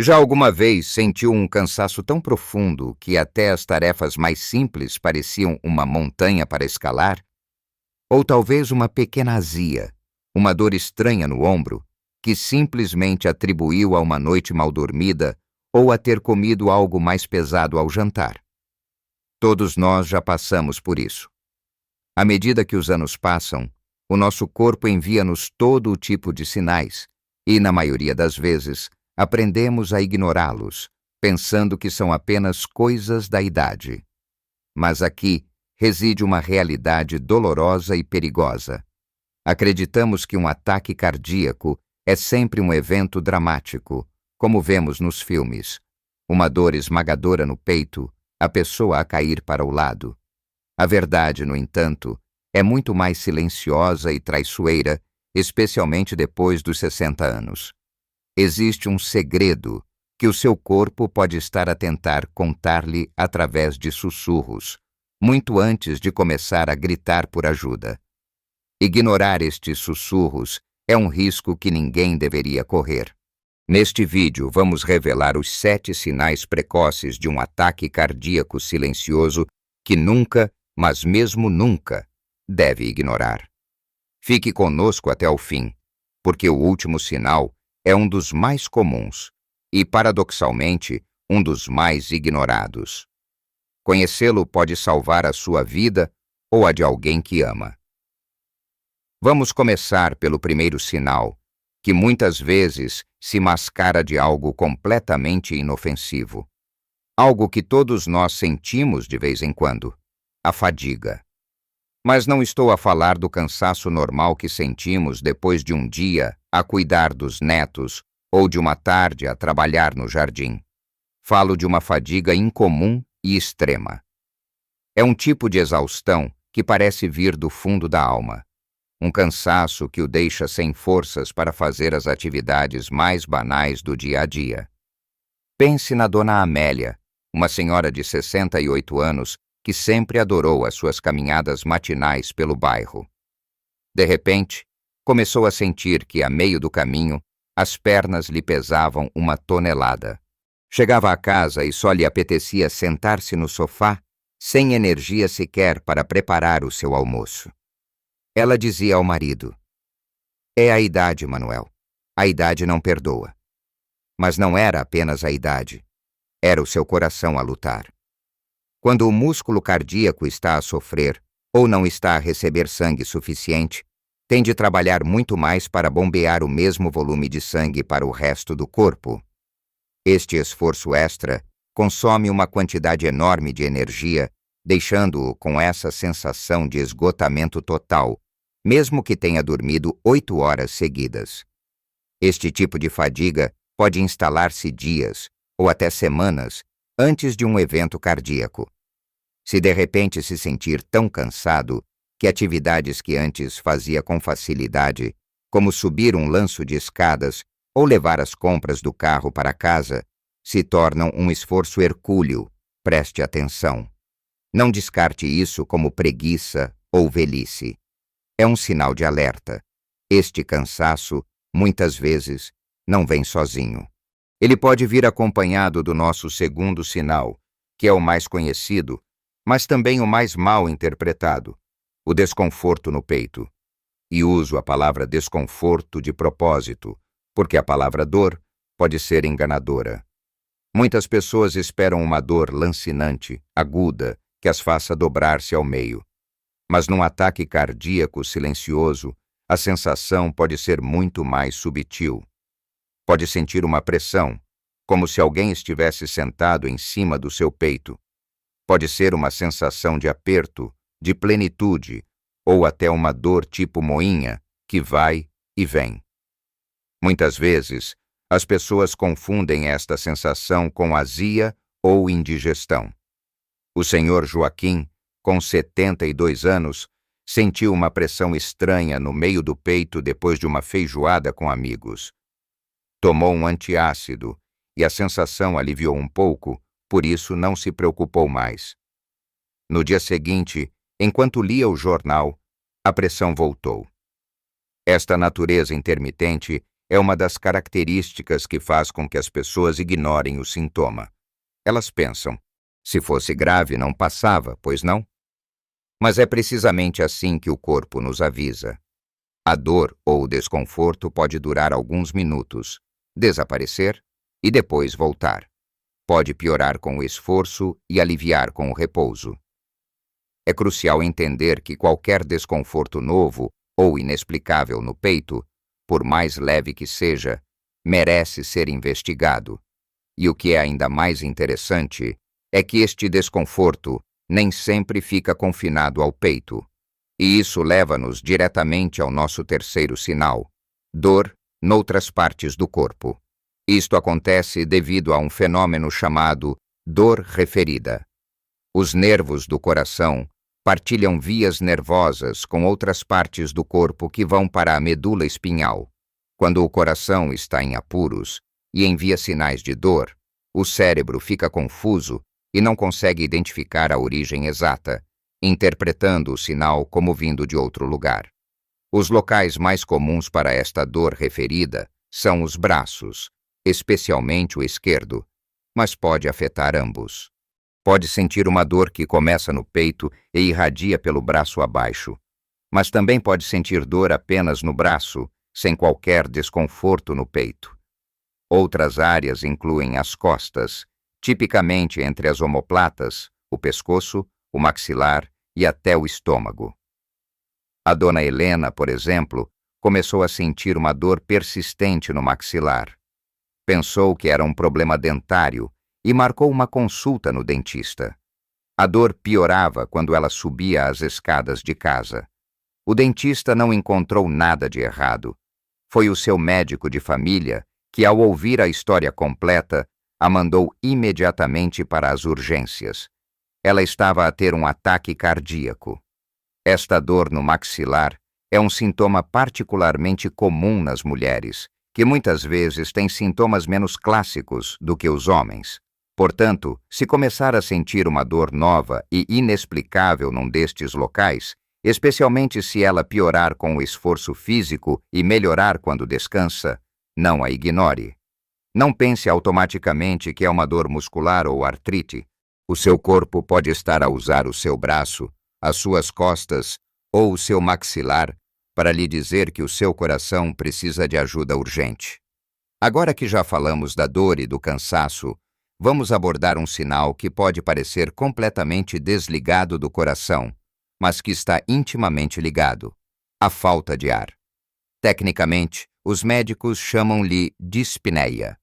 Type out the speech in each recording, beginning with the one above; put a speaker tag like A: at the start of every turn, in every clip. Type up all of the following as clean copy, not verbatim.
A: Já alguma vez sentiu um cansaço tão profundo que até as tarefas mais simples pareciam uma montanha para escalar? Ou talvez uma pequena azia, uma dor estranha no ombro, que simplesmente atribuiu a uma noite mal dormida ou a ter comido algo mais pesado ao jantar? Todos nós já passamos por isso. À medida que os anos passam, o nosso corpo envia-nos todo o tipo de sinais, e, na maioria das vezes, aprendemos a ignorá-los, pensando que são apenas coisas da idade. Mas aqui reside uma realidade dolorosa e perigosa. Acreditamos que um ataque cardíaco é sempre um evento dramático, como vemos nos filmes. Uma dor esmagadora no peito, a pessoa a cair para o lado. A verdade, no entanto, é muito mais silenciosa e traiçoeira, especialmente depois dos 60 anos. Existe um segredo que o seu corpo pode estar a tentar contar-lhe através de sussurros, muito antes de começar a gritar por ajuda. Ignorar estes sussurros é um risco que ninguém deveria correr. Neste vídeo, vamos revelar os 7 sinais precoces de um ataque cardíaco silencioso que nunca, mas mesmo nunca, deve ignorar. Fique conosco até o fim, porque o último sinal é um dos mais comuns e, paradoxalmente, um dos mais ignorados. Conhecê-lo pode salvar a sua vida ou a de alguém que ama. Vamos começar pelo primeiro sinal, que muitas vezes se mascara de algo completamente inofensivo. Algo que todos nós sentimos de vez em quando: a fadiga. Mas não estou a falar do cansaço normal que sentimos depois de um dia a cuidar dos netos ou de uma tarde a trabalhar no jardim. Falo de uma fadiga incomum e extrema. É um tipo de exaustão que parece vir do fundo da alma. Um cansaço que o deixa sem forças para fazer as atividades mais banais do dia a dia. Pense na Dona Amélia, uma senhora de 68 anos que sempre adorou as suas caminhadas matinais pelo bairro. De repente, começou a sentir que, a meio do caminho, as pernas lhe pesavam uma tonelada. Chegava a casa e só lhe apetecia sentar-se no sofá, sem energia sequer para preparar o seu almoço. Ela dizia ao marido: "É a idade, Manuel. A idade não perdoa." Mas não era apenas a idade. Era o seu coração a lutar. Quando o músculo cardíaco está a sofrer ou não está a receber sangue suficiente, tem de trabalhar muito mais para bombear o mesmo volume de sangue para o resto do corpo. Este esforço extra consome uma quantidade enorme de energia, deixando-o com essa sensação de esgotamento total, mesmo que tenha dormido 8 horas seguidas. Este tipo de fadiga pode instalar-se dias, ou até semanas, antes de um evento cardíaco. Se de repente se sentir tão cansado que atividades que antes fazia com facilidade, como subir um lanço de escadas ou levar as compras do carro para casa, se tornam um esforço hercúleo, preste atenção. Não descarte isso como preguiça ou velhice. É um sinal de alerta. Este cansaço, muitas vezes, não vem sozinho. Ele pode vir acompanhado do nosso segundo sinal, que é o mais conhecido, mas também o mais mal interpretado: o desconforto no peito. E uso a palavra desconforto de propósito, porque a palavra dor pode ser enganadora. Muitas pessoas esperam uma dor lancinante, aguda, que as faça dobrar-se ao meio. Mas num ataque cardíaco silencioso, a sensação pode ser muito mais sutil. Pode sentir uma pressão, como se alguém estivesse sentado em cima do seu peito. Pode ser uma sensação de aperto, de plenitude, ou até uma dor tipo moinha, que vai e vem. Muitas vezes, as pessoas confundem esta sensação com azia ou indigestão. O senhor Joaquim, com 72 anos, sentiu uma pressão estranha no meio do peito depois de uma feijoada com amigos. Tomou um antiácido e a sensação aliviou um pouco, por isso não se preocupou mais. No dia seguinte, enquanto lia o jornal, a pressão voltou. Esta natureza intermitente é uma das características que faz com que as pessoas ignorem o sintoma. Elas pensam, se fosse grave não passava, pois não? Mas é precisamente assim que o corpo nos avisa. A dor ou o desconforto pode durar alguns minutos, desaparecer e depois voltar. Pode piorar com o esforço e aliviar com o repouso. É crucial entender que qualquer desconforto novo ou inexplicável no peito, por mais leve que seja, merece ser investigado. E o que é ainda mais interessante é que este desconforto nem sempre fica confinado ao peito. E isso leva-nos diretamente ao nosso terceiro sinal: dor noutras partes do corpo. Isto acontece devido a um fenômeno chamado dor referida. Os nervos do coração partilham vias nervosas com outras partes do corpo que vão para a medula espinhal. Quando o coração está em apuros e envia sinais de dor, o cérebro fica confuso e não consegue identificar a origem exata, interpretando o sinal como vindo de outro lugar. Os locais mais comuns para esta dor referida são os braços, especialmente o esquerdo, mas pode afetar ambos. Pode sentir uma dor que começa no peito e irradia pelo braço abaixo, mas também pode sentir dor apenas no braço, sem qualquer desconforto no peito. Outras áreas incluem as costas, tipicamente entre as omoplatas, o pescoço, o maxilar e até o estômago. A dona Helena, por exemplo, começou a sentir uma dor persistente no maxilar. Pensou que era um problema dentário e marcou uma consulta no dentista. A dor piorava quando ela subia as escadas de casa. O dentista não encontrou nada de errado. Foi o seu médico de família que, ao ouvir a história completa, a mandou imediatamente para as urgências. Ela estava a ter um ataque cardíaco. Esta dor no maxilar é um sintoma particularmente comum nas mulheres, que muitas vezes têm sintomas menos clássicos do que os homens. Portanto, se começar a sentir uma dor nova e inexplicável num destes locais, especialmente se ela piorar com o esforço físico e melhorar quando descansa, não a ignore. Não pense automaticamente que é uma dor muscular ou artrite. O seu corpo pode estar a usar o seu braço, as suas costas ou o seu maxilar para lhe dizer que o seu coração precisa de ajuda urgente. Agora que já falamos da dor e do cansaço, vamos abordar um sinal que pode parecer completamente desligado do coração, mas que está intimamente ligado: a falta de ar. Tecnicamente, os médicos chamam-lhe dispneia.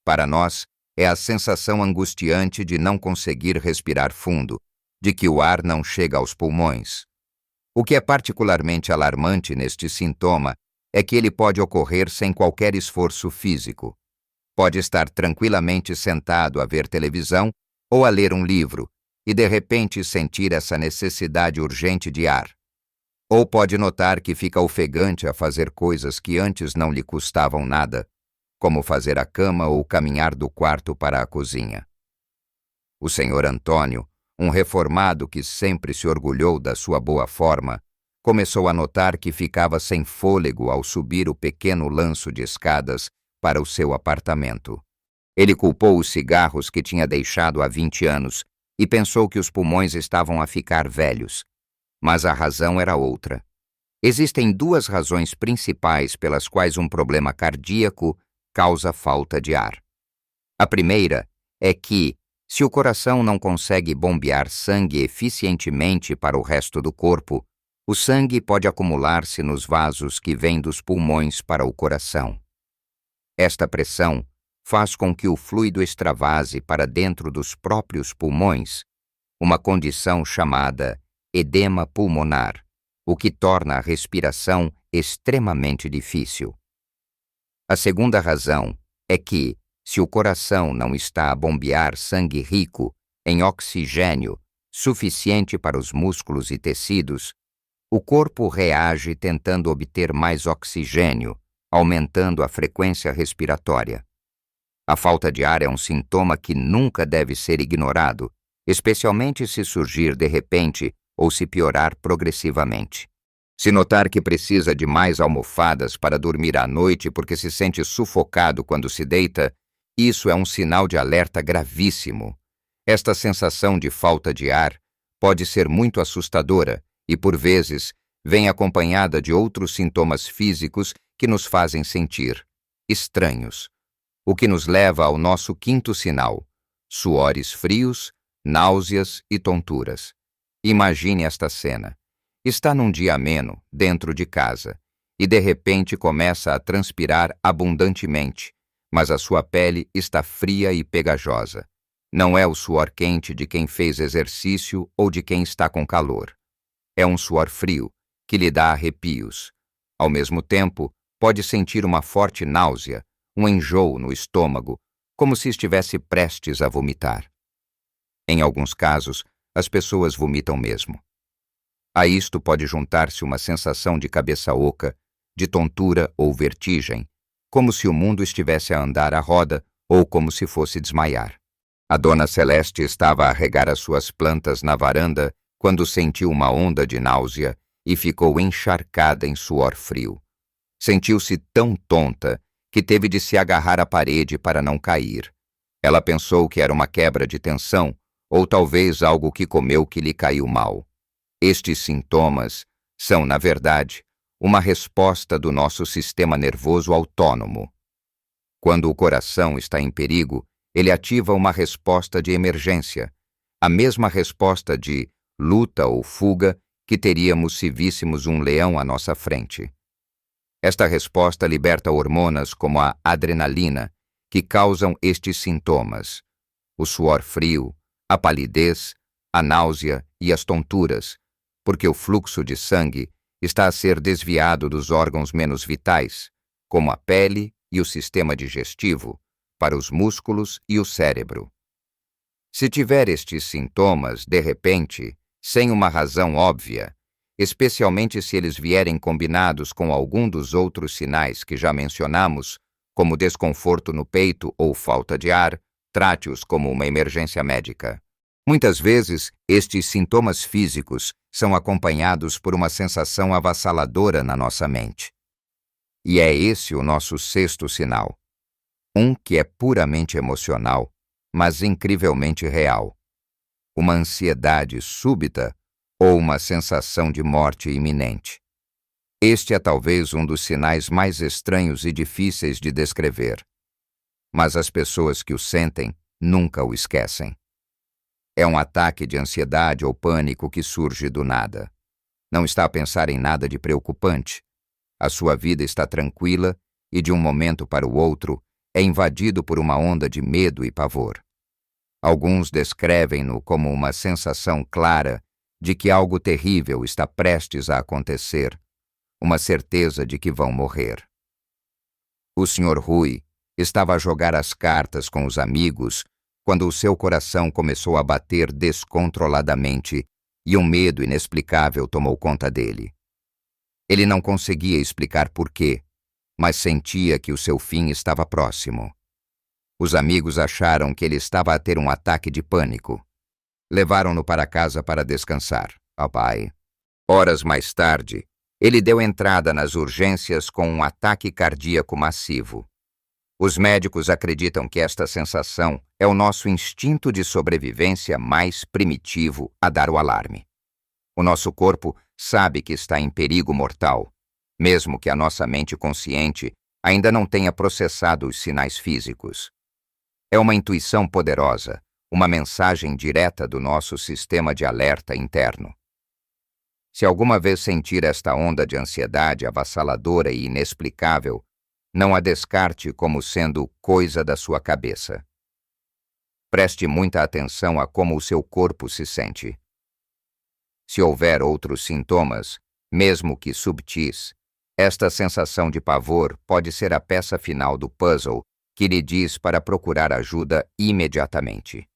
A: Para nós, é a sensação angustiante de não conseguir respirar fundo, de que o ar não chega aos pulmões. O que é particularmente alarmante neste sintoma é que ele pode ocorrer sem qualquer esforço físico. Pode estar tranquilamente sentado a ver televisão ou a ler um livro e de repente sentir essa necessidade urgente de ar. Ou pode notar que fica ofegante a fazer coisas que antes não lhe custavam nada, como fazer a cama ou caminhar do quarto para a cozinha. O senhor Antônio, um reformado que sempre se orgulhou da sua boa forma, começou a notar que ficava sem fôlego ao subir o pequeno lanço de escadas para o seu apartamento. Ele culpou os cigarros que tinha deixado há 20 anos e pensou que os pulmões estavam a ficar velhos. Mas a razão era outra. Existem duas razões principais pelas quais um problema cardíaco causa falta de ar. A primeira é que, se o coração não consegue bombear sangue eficientemente para o resto do corpo, o sangue pode acumular-se nos vasos que vêm dos pulmões para o coração. Esta pressão faz com que o fluido extravase para dentro dos próprios pulmões, uma condição chamada edema pulmonar, o que torna a respiração extremamente difícil. A segunda razão é que, se o coração não está a bombear sangue rico em oxigênio suficiente para os músculos e tecidos, o corpo reage tentando obter mais oxigênio, aumentando a frequência respiratória. A falta de ar é um sintoma que nunca deve ser ignorado, especialmente se surgir de repente ou se piorar progressivamente. Se notar que precisa de mais almofadas para dormir à noite porque se sente sufocado quando se deita, isso é um sinal de alerta gravíssimo. Esta sensação de falta de ar pode ser muito assustadora e, por vezes, vem acompanhada de outros sintomas físicos que nos fazem sentir estranhos, o que nos leva ao nosso quinto sinal: suores frios, náuseas e tonturas. Imagine esta cena. Está num dia ameno, dentro de casa, e de repente começa a transpirar abundantemente, mas a sua pele está fria e pegajosa. Não é o suor quente de quem fez exercício ou de quem está com calor. É um suor frio, que lhe dá arrepios. Ao mesmo tempo, pode sentir uma forte náusea, um enjoo no estômago, como se estivesse prestes a vomitar. Em alguns casos, as pessoas vomitam mesmo. A isto pode juntar-se uma sensação de cabeça oca, de tontura ou vertigem, como se o mundo estivesse a andar à roda ou como se fosse desmaiar. A Dona Celeste estava a regar as suas plantas na varanda quando sentiu uma onda de náusea e ficou encharcada em suor frio. Sentiu-se tão tonta que teve de se agarrar à parede para não cair. Ela pensou que era uma quebra de tensão ou talvez algo que comeu que lhe caiu mal. Estes sintomas são, na verdade, uma resposta do nosso sistema nervoso autônomo. Quando o coração está em perigo, ele ativa uma resposta de emergência, a mesma resposta de luta ou fuga que teríamos se víssemos um leão à nossa frente. Esta resposta liberta hormonas como a adrenalina, que causam estes sintomas: o suor frio, a palidez, a náusea e as tonturas, porque o fluxo de sangue está a ser desviado dos órgãos menos vitais, como a pele e o sistema digestivo, para os músculos e o cérebro. Se tiver estes sintomas, de repente, sem uma razão óbvia, especialmente se eles vierem combinados com algum dos outros sinais que já mencionamos, como desconforto no peito ou falta de ar, trate-os como uma emergência médica. Muitas vezes, estes sintomas físicos são acompanhados por uma sensação avassaladora na nossa mente. E é esse o nosso sexto sinal. Um que é puramente emocional, mas incrivelmente real. Uma ansiedade súbita ou uma sensação de morte iminente. Este é talvez um dos sinais mais estranhos e difíceis de descrever. Mas as pessoas que o sentem nunca o esquecem. É um ataque de ansiedade ou pânico que surge do nada. Não está a pensar em nada de preocupante. A sua vida está tranquila e, de um momento para o outro, é invadido por uma onda de medo e pavor. Alguns descrevem-no como uma sensação clara de que algo terrível está prestes a acontecer, uma certeza de que vão morrer. O Sr. Rui estava a jogar as cartas com os amigos quando o seu coração começou a bater descontroladamente e um medo inexplicável tomou conta dele. Ele não conseguia explicar por quê, mas sentia que o seu fim estava próximo. Os amigos acharam que ele estava a ter um ataque de pânico. Levaram-no para casa para descansar. Pai. Horas mais tarde, ele deu entrada nas urgências com um ataque cardíaco massivo. Os médicos acreditam que esta sensação é o nosso instinto de sobrevivência mais primitivo a dar o alarme. O nosso corpo sabe que está em perigo mortal, mesmo que a nossa mente consciente ainda não tenha processado os sinais físicos. É uma intuição poderosa, uma mensagem direta do nosso sistema de alerta interno. Se alguma vez sentir esta onda de ansiedade avassaladora e inexplicável, não a descarte como sendo coisa da sua cabeça. Preste muita atenção a como o seu corpo se sente. Se houver outros sintomas, mesmo que subtis, esta sensação de pavor pode ser a peça final do puzzle que lhe diz para procurar ajuda imediatamente.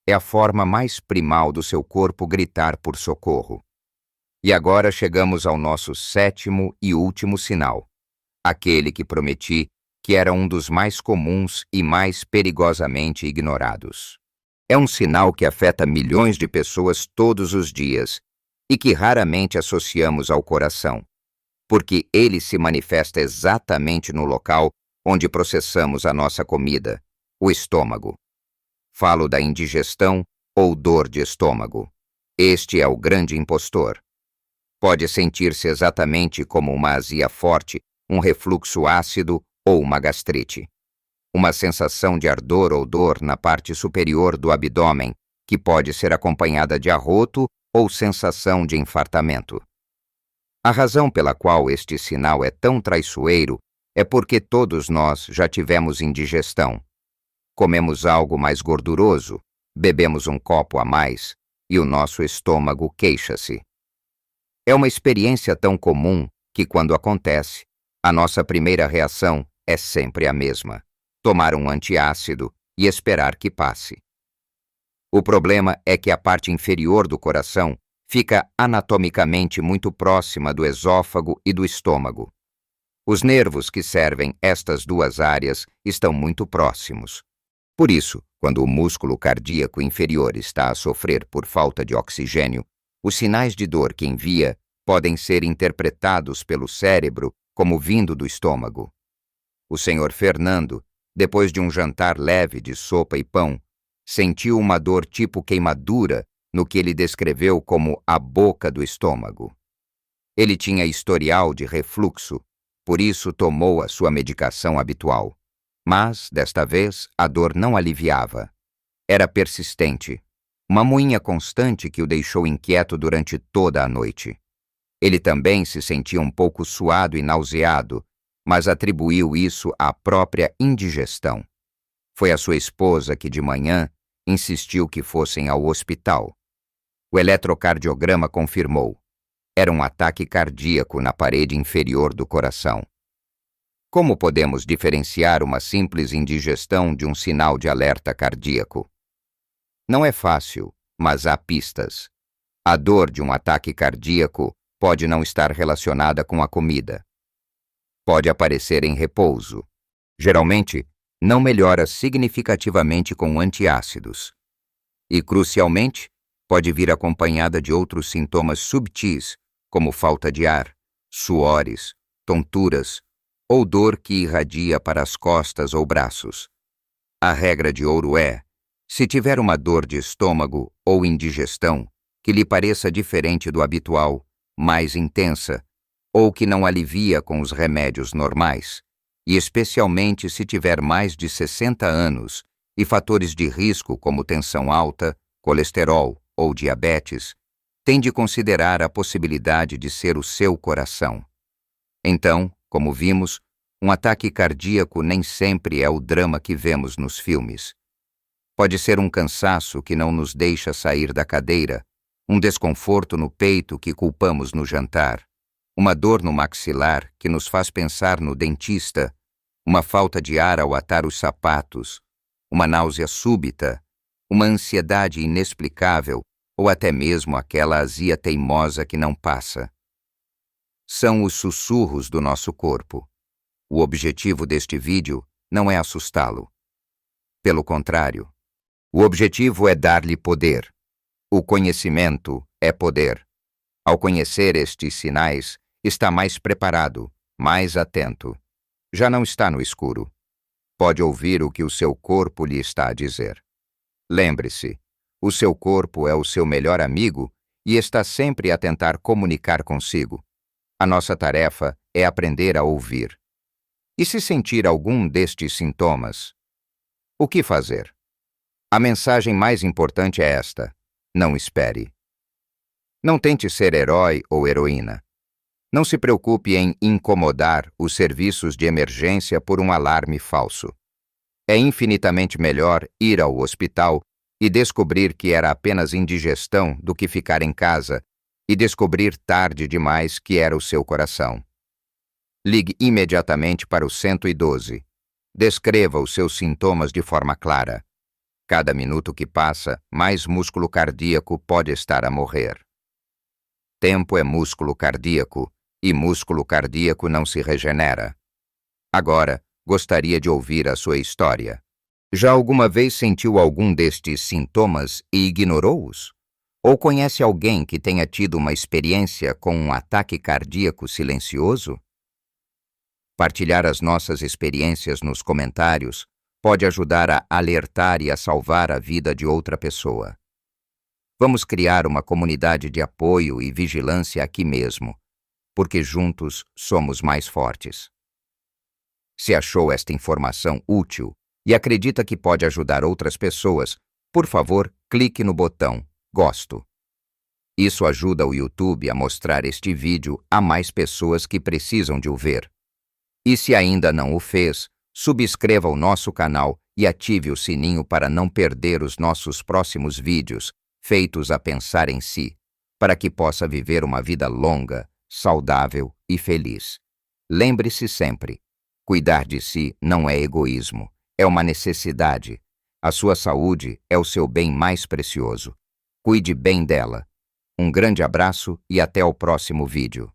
A: É a forma mais primal do seu corpo gritar por socorro. E agora chegamos ao nosso sétimo e último sinal, aquele que prometi que era um dos mais comuns e mais perigosamente ignorados. É um sinal que afeta milhões de pessoas todos os dias e que raramente associamos ao coração, porque ele se manifesta exatamente no local onde processamos a nossa comida, o estômago. Falo da indigestão ou dor de estômago. Este é o grande impostor. Pode sentir-se exatamente como uma azia forte, um refluxo ácido ou uma gastrite. Uma sensação de ardor ou dor na parte superior do abdômen, que pode ser acompanhada de arroto ou sensação de infartamento. A razão pela qual este sinal é tão traiçoeiro é porque todos nós já tivemos indigestão. Comemos algo mais gorduroso, bebemos um copo a mais e o nosso estômago queixa-se. É uma experiência tão comum que, quando acontece, a nossa primeira reação é sempre a mesma: tomar um antiácido e esperar que passe. O problema é que a parte inferior do coração fica anatomicamente muito próxima do esôfago e do estômago. Os nervos que servem estas duas áreas estão muito próximos. Por isso, quando o músculo cardíaco inferior está a sofrer por falta de oxigênio, os sinais de dor que envia podem ser interpretados pelo cérebro como vindo do estômago. O Sr. Fernando, depois de um jantar leve de sopa e pão, sentiu uma dor tipo queimadura no que ele descreveu como a boca do estômago. Ele tinha historial de refluxo, por isso tomou a sua medicação habitual. Mas, desta vez, a dor não aliviava. Era persistente, uma moinha constante que o deixou inquieto durante toda a noite. Ele também se sentia um pouco suado e nauseado, mas atribuiu isso à própria indigestão. Foi a sua esposa que, de manhã, insistiu que fossem ao hospital. O eletrocardiograma confirmou. Era um ataque cardíaco na parede inferior do coração. Como podemos diferenciar uma simples indigestão de um sinal de alerta cardíaco? Não é fácil, mas há pistas. A dor de um ataque cardíaco pode não estar relacionada com a comida. Pode aparecer em repouso. Geralmente, não melhora significativamente com antiácidos. E, crucialmente, pode vir acompanhada de outros sintomas subtis, como falta de ar, suores, tonturas, ou dor que irradia para as costas ou braços. A regra de ouro é: se tiver uma dor de estômago ou indigestão que lhe pareça diferente do habitual, mais intensa, ou que não alivia com os remédios normais, e especialmente se tiver mais de 60 anos e fatores de risco como tensão alta, colesterol ou diabetes, tem de considerar a possibilidade de ser o seu coração. Então, como vimos, um ataque cardíaco nem sempre é o drama que vemos nos filmes. Pode ser um cansaço que não nos deixa sair da cadeira, um desconforto no peito que culpamos no jantar, uma dor no maxilar que nos faz pensar no dentista, uma falta de ar ao atar os sapatos, uma náusea súbita, uma ansiedade inexplicável ou até mesmo aquela azia teimosa que não passa. São os sussurros do nosso corpo. O objetivo deste vídeo não é assustá-lo. Pelo contrário, o objetivo é dar-lhe poder. O conhecimento é poder. Ao conhecer estes sinais, está mais preparado, mais atento. Já não está no escuro. Pode ouvir o que o seu corpo lhe está a dizer. Lembre-se, o seu corpo é o seu melhor amigo e está sempre a tentar comunicar consigo. A nossa tarefa é aprender a ouvir. E se sentir algum destes sintomas? O que fazer? A mensagem mais importante é esta: não espere. Não tente ser herói ou heroína. Não se preocupe em incomodar os serviços de emergência por um alarme falso. É infinitamente melhor ir ao hospital e descobrir que era apenas indigestão do que ficar em casa e descobrir tarde demais que era o seu coração. Ligue imediatamente para o 112. Descreva os seus sintomas de forma clara. Cada minuto que passa, mais músculo cardíaco pode estar a morrer. Tempo é músculo cardíaco, e músculo cardíaco não se regenera. Agora, gostaria de ouvir a sua história. Já alguma vez sentiu algum destes sintomas e ignorou-os? Ou conhece alguém que tenha tido uma experiência com um ataque cardíaco silencioso? Partilhar as nossas experiências nos comentários pode ajudar a alertar e a salvar a vida de outra pessoa. Vamos criar uma comunidade de apoio e vigilância aqui mesmo, porque juntos somos mais fortes. Se achou esta informação útil e acredita que pode ajudar outras pessoas, por favor, clique no botão Gosto. Isso ajuda o YouTube a mostrar este vídeo a mais pessoas que precisam de o ver. E se ainda não o fez, subscreva o nosso canal e ative o sininho para não perder os nossos próximos vídeos, feitos a pensar em si, para que possa viver uma vida longa, saudável e feliz. Lembre-se sempre, cuidar de si não é egoísmo, é uma necessidade. A sua saúde é o seu bem mais precioso. Cuide bem dela. Um grande abraço e até o próximo vídeo.